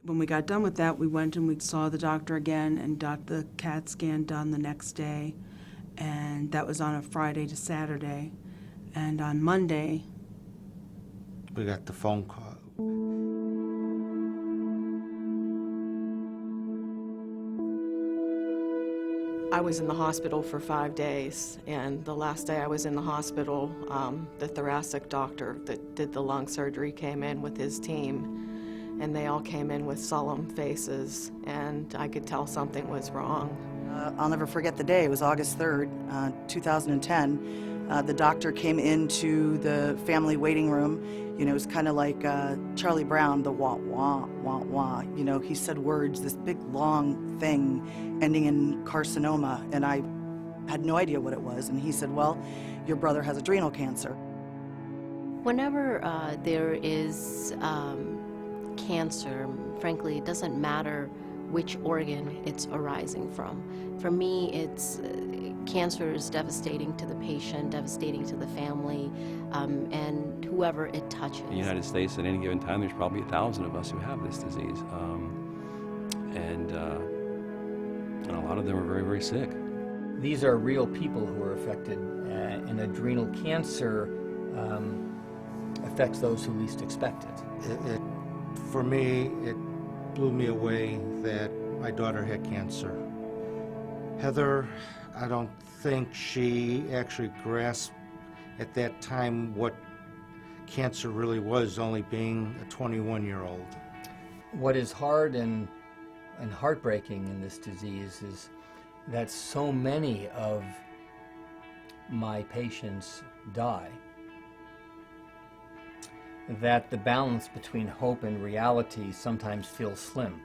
When we got done with that, we went and we saw the doctor again and got the CAT scan done the next day. And that was on a Friday to Saturday. And on Monday, we got the phone call. I was in the hospital for 5 days, and the last day I was in the hospital, the thoracic doctor that did the lung surgery came in with his team, and they all came in with solemn faces, and I could tell something was wrong. I'll never forget the day. It was August 3rd, 2010. The doctor came into the family waiting room. You know, it was kind of like Charlie Brown, the wah, wah, wah, wah. You know, he said words, this big, long thing ending in carcinoma, and I had no idea what it was. And he said, well, your brother has adrenal cancer. Whenever there is cancer, frankly, it doesn't matter which organ it's arising from. For me, it's cancer is devastating to the patient, devastating to the family, and whoever it touches. In the United States, at any given time, there's probably 1,000 of us who have this disease, and a lot of them are very, very sick. These are real people who are affected, and adrenal cancer affects those who least expect it. For me, it blew me away that my daughter had cancer. Heather, I don't think she actually grasped at that time what cancer really was, only being a 21-year-old. What is hard and heartbreaking in this disease is that so many of my patients die, that the balance between hope and reality sometimes feels slim.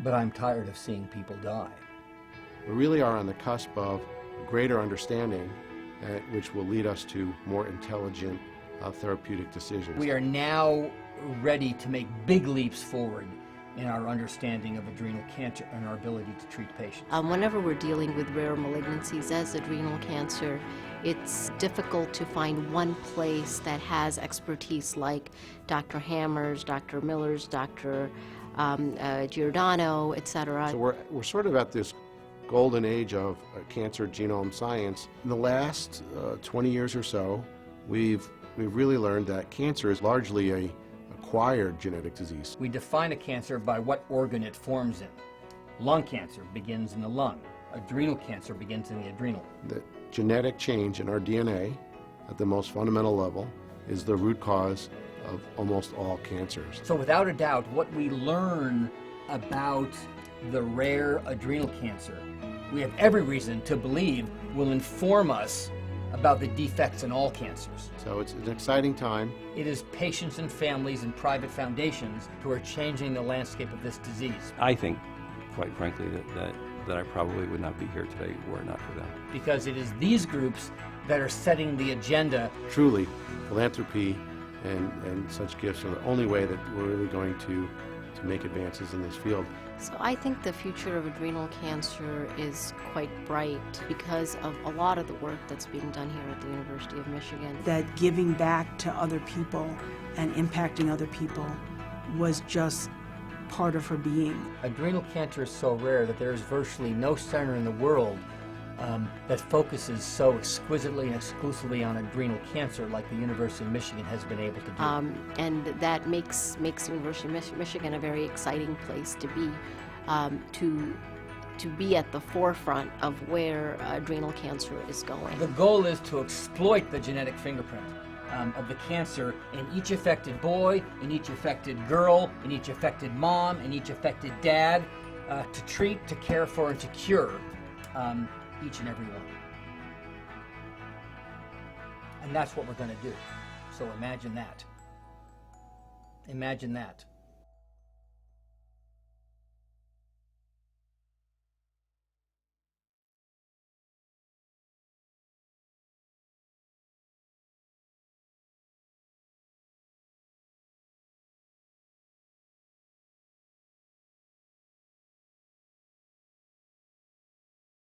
But I'm tired of seeing people die. We really are on the cusp of greater understanding, which will lead us to more intelligent therapeutic decisions. We are now ready to make big leaps forward in our understanding of adrenal cancer and our ability to treat patients. Whenever we're dealing with rare malignancies as adrenal cancer, it's difficult to find one place that has expertise like Dr. Hammer's, Dr. Miller's, Dr. Giordano, etc. So we're sort of at this golden age of cancer genome science. In the last 20 years or so, we've really learned that cancer is largely a acquired genetic disease. We define a cancer by what organ it forms in. Lung cancer begins in the lung. Adrenal cancer begins in the adrenal. The genetic change in our DNA at the most fundamental level is the root cause of almost all cancers. So without a doubt, what we learn about the rare adrenal cancer, we have every reason to believe will inform us about the defects in all cancers. So it's an exciting time. It is patients and families and private foundations who are changing the landscape of this disease. I think, quite frankly, that I probably would not be here today were it not for them. Because it is these groups that are setting the agenda. Truly, philanthropy and such gifts are the only way that we're really going to make advances in this field. So I think the future of adrenal cancer is quite bright because of a lot of the work that's being done here at the University of Michigan. that giving back to other people and impacting other people was just part of her being. Adrenal cancer is so rare that there is virtually no center in the world that focuses so exquisitely and exclusively on adrenal cancer like the University of Michigan has been able to do. And that makes the University of Michigan a very exciting place to be at the forefront of where adrenal cancer is going. The goal is to exploit the genetic fingerprint of the cancer in each affected boy, in each affected girl, in each affected mom, in each affected dad, to treat, to care for, and to cure each and every one. And that's what we're going to do. So imagine that. Imagine that.